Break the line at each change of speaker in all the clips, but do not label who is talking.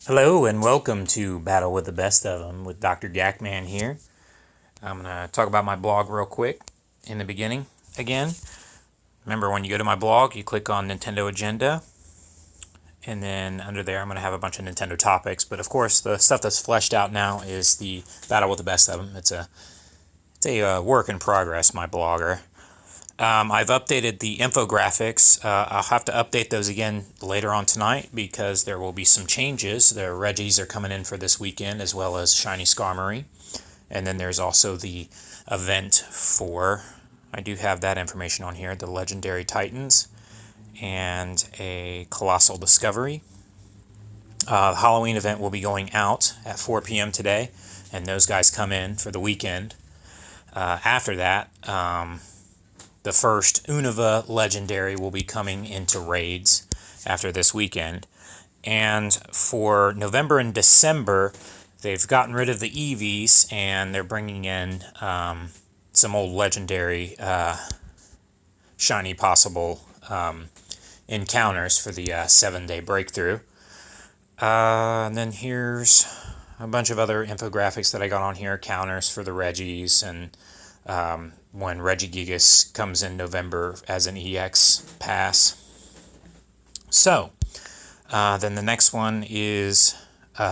Hello and welcome to Battle with the Best of Them with DrGAKMAN here. I'm going to talk about my blog real quick in the beginning again. Remember, when you go to my blog, you click on Nintendo Agenda, and then under there I'm going to have a bunch of Nintendo topics. But of course, the stuff that's fleshed out now is the Battle with the Best of Them. It's a work in progress, my blogger. I've updated the infographics. I'll have to update those again later on tonight because there will be some changes. The Reggies are coming in for this weekend, as well as Shiny Skarmory. And then there's also the event for, I do have that information on here, the Legendary Titans and a Colossal Discovery. The Halloween event will be going out at 4 p.m. today, and those guys come in for the weekend. After that, the first Unova Legendary will be coming into raids after this weekend. And for November and December, they've gotten rid of the EVs and they're bringing in some old Legendary shiny possible encounters for the 7-day breakthrough. And then here's a bunch of other infographics that I got on here, counters for the Reggies, and when Regigigas comes in November as an EX pass. So, then the next one is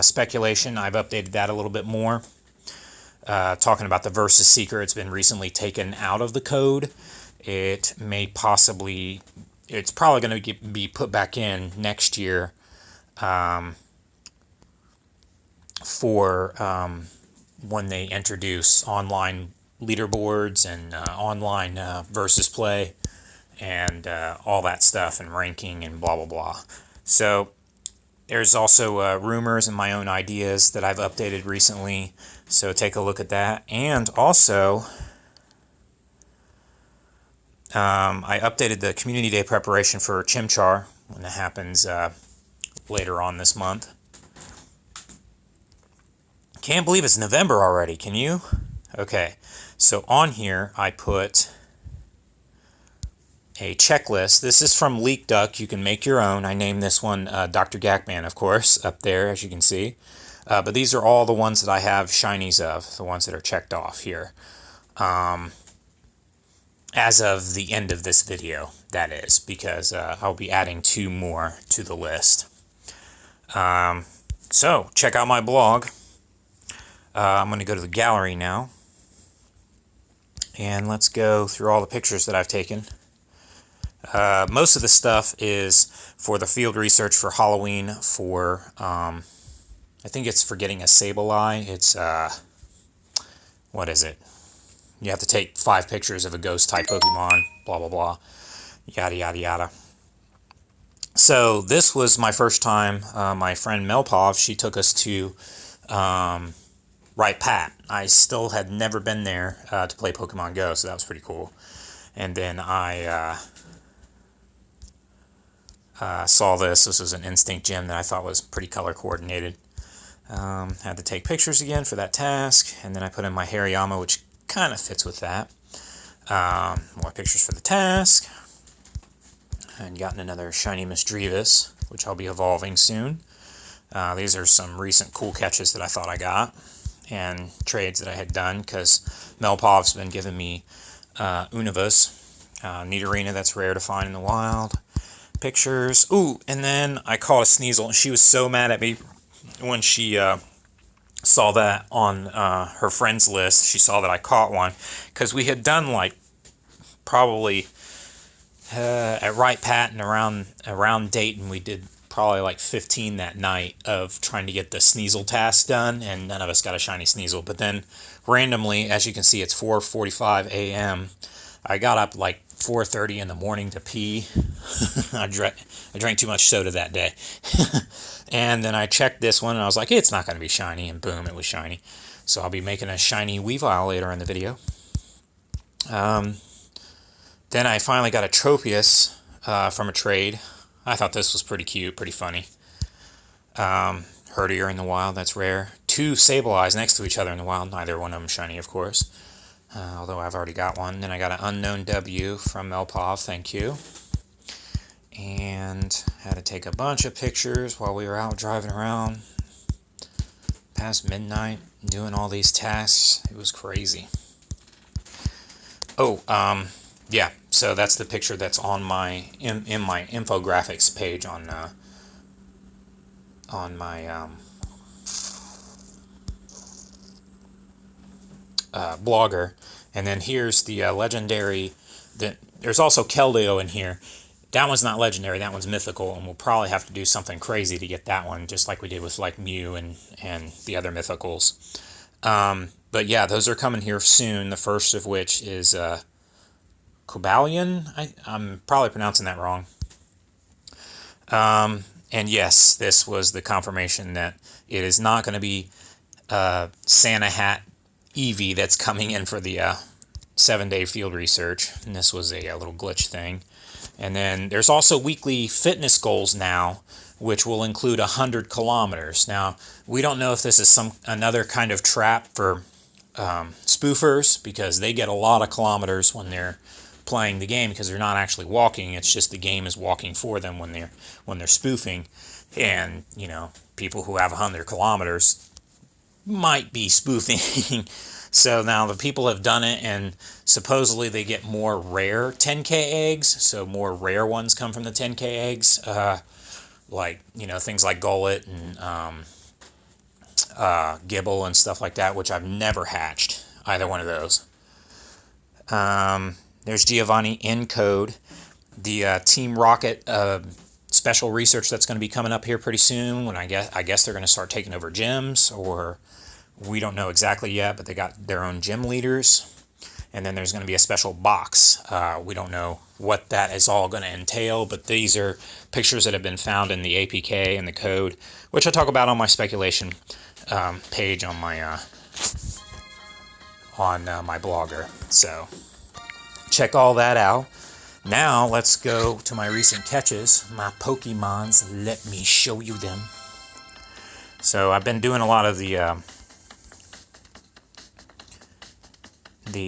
speculation. I've updated that a little bit more. Talking about the Versus Seeker, it's been recently taken out of the code. It's probably going to be put back in next year for when they introduce online leaderboards and online versus play and all that stuff and ranking and blah blah blah. So there's also rumors and my own ideas that I've updated recently, so take a look at that. And also I updated the community day preparation for Chimchar when it happens later on this month. Can't believe it's November already, can you? Okay, so on here I put a checklist. This is from LeakDuck. You can make your own. I named this one DrGAKMAN, of course, up there, as you can see. But these are all the ones that I have shinies of, the ones that are checked off here. As of the end of this video, that is, because I'll be adding 2 more to the list. So, check out my blog. I'm going to go to the gallery now. And let's go through all the pictures that I've taken. Most of the stuff is for the field research for Halloween for, I think it's for getting a Sableye. It's, what is it? You have to take 5 pictures of a ghost-type Pokemon, blah, blah, blah, yada, yada, yada. So this was my first time. My friend Melpov, she took us to Right Pat. I still had never been there to play Pokemon Go, so that was pretty cool. And then I saw this. This was an Instinct gym that I thought was pretty color coordinated. Had to take pictures again for that task, and then I put in my Hariyama, which kind of fits with that. More pictures for the task. And gotten another shiny Misdreavus, which I'll be evolving soon. These are some recent cool catches that I thought I got, and trades that I had done, because Melpov's been giving me Univas. Nidorina, that's rare to find in the wild. Pictures. Ooh, and then I caught a Sneasel, and she was so mad at me when she saw that on her friends list. She saw that I caught one, because we had done like probably at Right Pat and around Dayton, we did probably like 15 that night of trying to get the Sneasel task done, and none of us got a shiny Sneasel. But then randomly, as you can see, it's 4:45 a.m. I got up like 4:30 in the morning to pee. I drank too much soda that day. And then I checked this one and I was like, it's not going to be shiny, and boom, it was shiny. So I'll be making a shiny Weavile later in the video. Then I finally got a Tropius from a trade. I thought this was pretty cute, pretty funny. Herdier in the wild, that's rare. 2 Sableyes next to each other in the wild, neither one of them shiny, of course. Although I've already got one. Then I got an Unknown W from Melpov, thank you. And had to take a bunch of pictures while we were out driving around. past midnight doing all these tasks. It was crazy. Oh, yeah. So that's the picture that's on my in my infographics page on my blogger. And then here's the legendary. There's also Keldeo in here. That one's not legendary. That one's mythical, and we'll probably have to do something crazy to get that one, just like we did with like Mew and the other mythicals. But yeah, those are coming here soon. The first of which is Cobalion. I'm probably pronouncing that wrong. And yes, this was the confirmation that it is not going to be Santa Hat Eevee that's coming in for the 7-day field research. And this was a little glitch thing. And then there's also weekly fitness goals now, which will include 100 kilometers. Now, we don't know if this is another kind of trap for spoofers, because they get a lot of kilometers when they're playing the game, because they're not actually walking. It's just the game is walking for them when they're spoofing. And, you know, people who have 100 kilometers might be spoofing. So now the people have done it, and supposedly they get more rare 10K eggs. So more rare ones come from the 10K eggs, like, you know, things like Gullet and Gibble and stuff like that, which I've never hatched either one of those. There's Giovanni Encode, the Team Rocket special research that's going to be coming up here pretty soon. When I guess they're going to start taking over gyms, or we don't know exactly yet, but they got their own gym leaders. And then there's going to be a special box. We don't know what that is all going to entail, but these are pictures that have been found in the APK and the code, which I talk about on my speculation page on my my blogger. So check all that out. Now let's go to my recent catches, my Pokemons. Let me show you them. So I've been doing a lot of the what do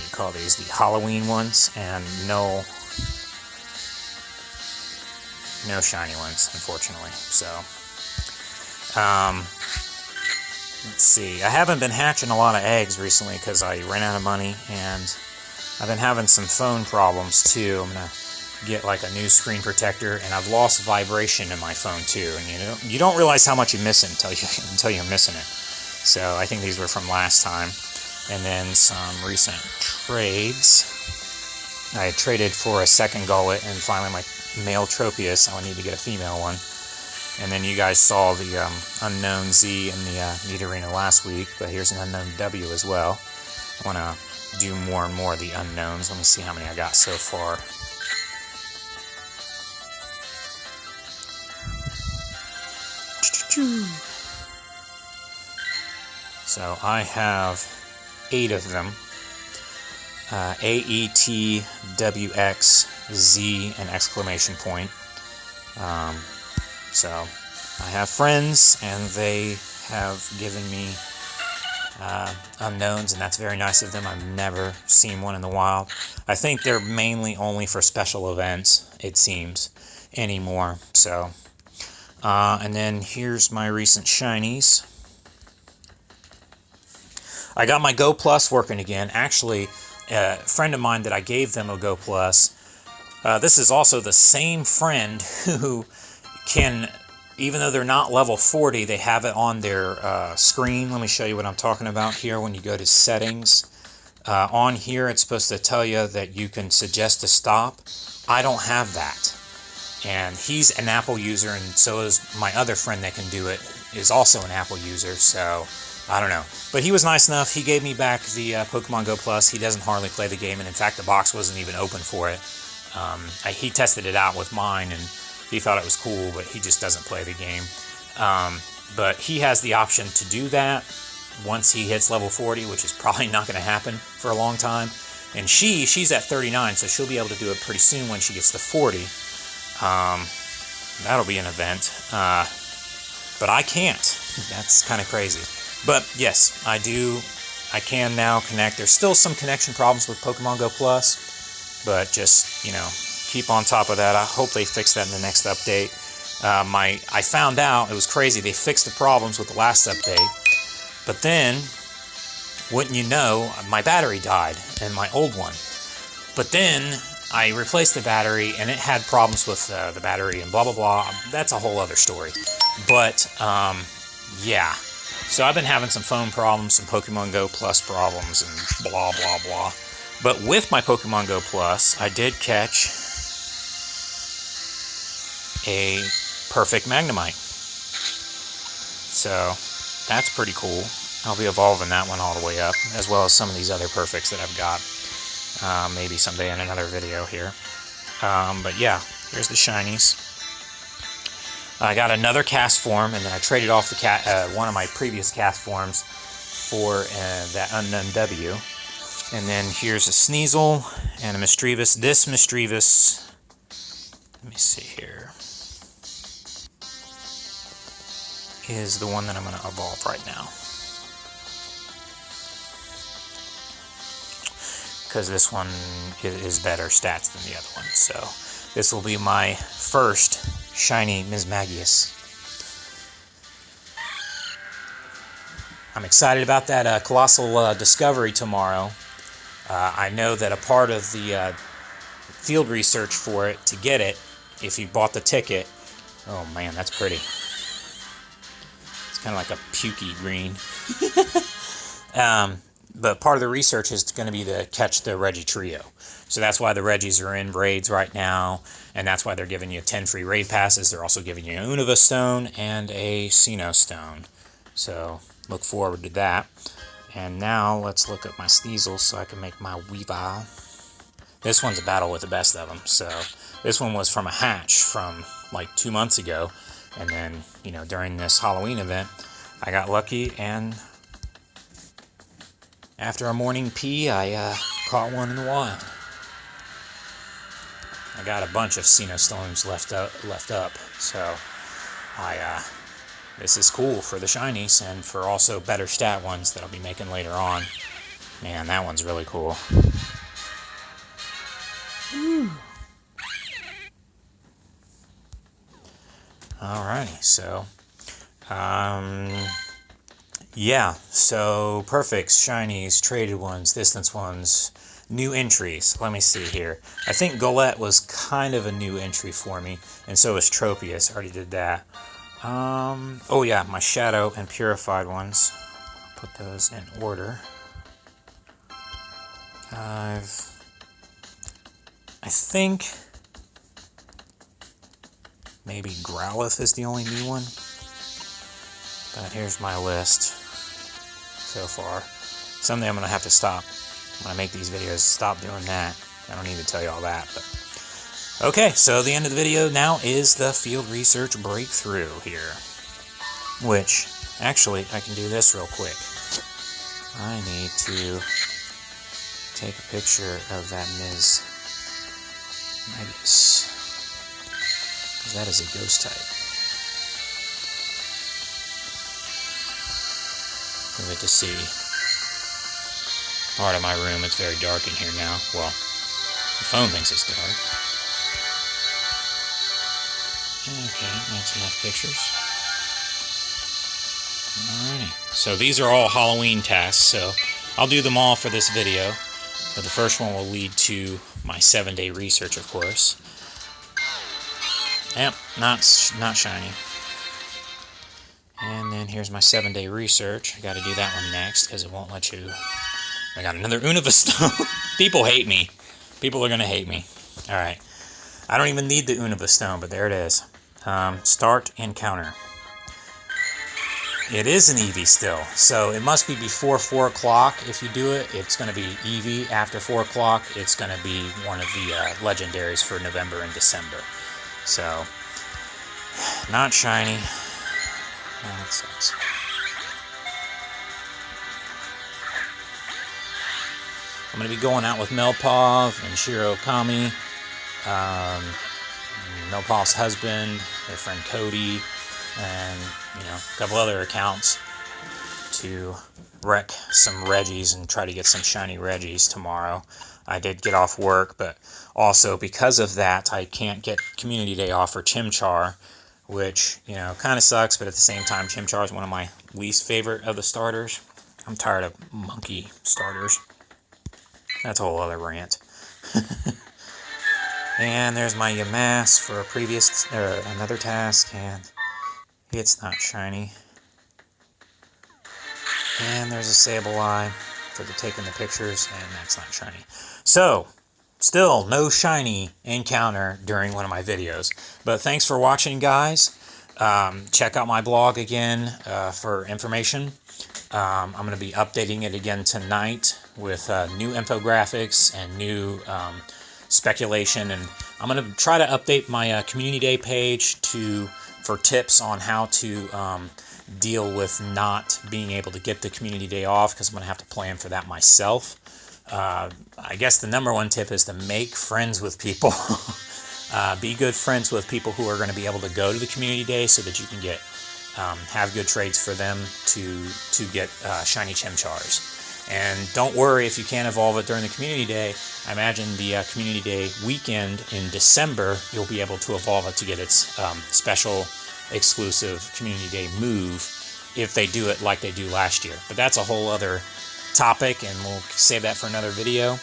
you call these? The Halloween ones, and no shiny ones, unfortunately. So, let's see. I haven't been hatching a lot of eggs recently because I ran out of money, and I've been having some phone problems too. I'm gonna get like a new screen protector, and I've lost vibration in my phone too. And you don't realize how much you miss it until you're missing it. So I think these were from last time. And then some recent trades. I traded for a second Gullet, and finally my male Tropius. I need to get a female one. And then you guys saw the unknown Z in the Meat Arena last week, but here's an unknown W as well. I want to do more and more of the unknowns. Let me see how many I got so far. So I have 8 of them. A, E, T, W, X, Z, and exclamation point. So I have friends, and they have given me unknowns, and that's very nice of them. I've never seen one in the wild. I think they're mainly only for special events, it seems, anymore. So, and then here's my recent shinies. I got my Go Plus working again. Actually, a friend of mine that I gave them a Go Plus, this is also the same friend who can, even though they're not level 40, they have it on their screen. Let me show you what I'm talking about here. When you go to settings, on here it's supposed to tell you that you can suggest a stop. I don't have that. And he's an Apple user, and so is my other friend that can do it, is also an Apple user, so I don't know. But he was nice enough. He gave me back the Pokemon Go Plus. He doesn't hardly play the game, and in fact, the box wasn't even open for it. He tested it out with mine, and he thought it was cool, but he just doesn't play the game. But he has the option to do that once he hits level 40, which is probably not going to happen for a long time. And she's at 39, so she'll be able to do it pretty soon when she gets to 40. That'll be an event. But I can't. That's kind of crazy. But yes, I can now connect. There's still some connection problems with Pokemon Go Plus. but just, you know, keep on top of that. I hope they fix that in the next update. I found out, it was crazy, they fixed the problems with the last update, but then, wouldn't you know, my battery died in my old one. But then I replaced the battery and it had problems with the battery and blah blah blah. That's a whole other story. But yeah, so I've been having some phone problems, some Pokemon Go Plus problems, and blah blah blah. But with my Pokemon Go Plus, I did catch a perfect Magnemite. So that's pretty cool. I'll be evolving that one all the way up, as well as some of these other perfects that I've got. Maybe someday in another video here. But yeah, here's the shinies. I got another cast form, and then I traded off the one of my previous cast forms for that Unknown W. And then here's a Sneasel and a Misdreavus. This Misdreavus, let me see here, is the one that I'm going to evolve right now. Because this one is better stats than the other one. So this will be my first shiny Mismagius. I'm excited about that Colossal discovery tomorrow. I know that a part of the field research for it, to get it, if you bought the ticket, oh man, that's pretty. It's kind of like a pukey green. But part of the research is going to be to catch the Reggie Trio. So that's why the Reggies are in raids right now, and that's why they're giving you 10 free raid passes. They're also giving you an Unova Stone and a Sinnoh Stone. So look forward to that. And now let's look at my Sneasel so I can make my Weavile. This one's a battle with the best of them. So this one was from a hatch from like 2 months ago. And then, you know, during this Halloween event, I got lucky, and after a morning pee, I caught one in the wild. I got a bunch of Sinnoh Stones left up, so this is cool for the shinies and for also better stat ones that I'll be making later on. Man, that one's really cool. Alrighty, so yeah, so perfects, shinies, traded ones, distance ones, new entries. Let me see here. I think Golett was kind of a new entry for me, and so is Tropius. I already did that. Oh yeah, my Shadow and Purified ones. I'll put those in order. I think maybe Growlithe is the only new one. But here's my list so far. Someday I'm going to have to stop, when I make these videos, stop doing that. I don't need to tell you all that. But okay, so the end of the video now is the field research breakthrough here. Which, actually, I can do this real quick. I need to take a picture of that Ms. Magius, because that is a ghost type. Good to see part of my room. It's very dark in here now. Well, the phone thinks it's dark. Okay, that's enough pictures. Alrighty. So these are all Halloween tasks, so I'll do them all for this video. But the first one will lead to my 7-day research, of course. Yep, not shiny. And then here's my 7-day research. I got to do that one next because it won't let you. I got another Unova Stone. People hate me. People are going to hate me. Alright. I don't even need the Unova Stone, but there it is. Start encounter. It is an Eevee still, so it must be before 4 o'clock. If you do it, it's going to be Eevee. After 4 o'clock, it's going to be one of the legendaries for November and December. So, not shiny. Oh, that sucks. I'm going to be going out with Melpov and Shirokami, Melpov's husband, their friend Cody, and, you know, a couple other accounts to wreck some Reggies and try to get some shiny Reggies tomorrow. I did get off work, but also because of that, I can't get Community Day off for Chimchar, which, you know, kind of sucks, but at the same time, Chimchar is one of my least favorite of the starters. I'm tired of monkey starters. That's a whole other rant. And there's my Yamask for a previous, another task, and it's not shiny. And there's a Sableye for taking the pictures, and that's not shiny. So, still no shiny encounter during one of my videos. But thanks for watching, guys. Check out my blog again for information. I'm going to be updating it again tonight with new infographics and new speculation. And I'm going to try to update my Community Day page for tips on how to deal with not being able to get the Community Day off, because I'm going to have to plan for that myself. I guess the number one tip is to make friends with people. Be good friends with people who are going to be able to go to the Community Day so that you can get have good trades for them to get shiny Chimchars. And don't worry if you can't evolve it during the Community Day. I imagine the Community Day weekend in December, you'll be able to evolve it to get its special exclusive Community Day move if they do it like they do last year. But that's a whole other topic, and we'll save that for another video.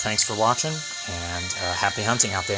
Thanks for watching, and happy hunting out there.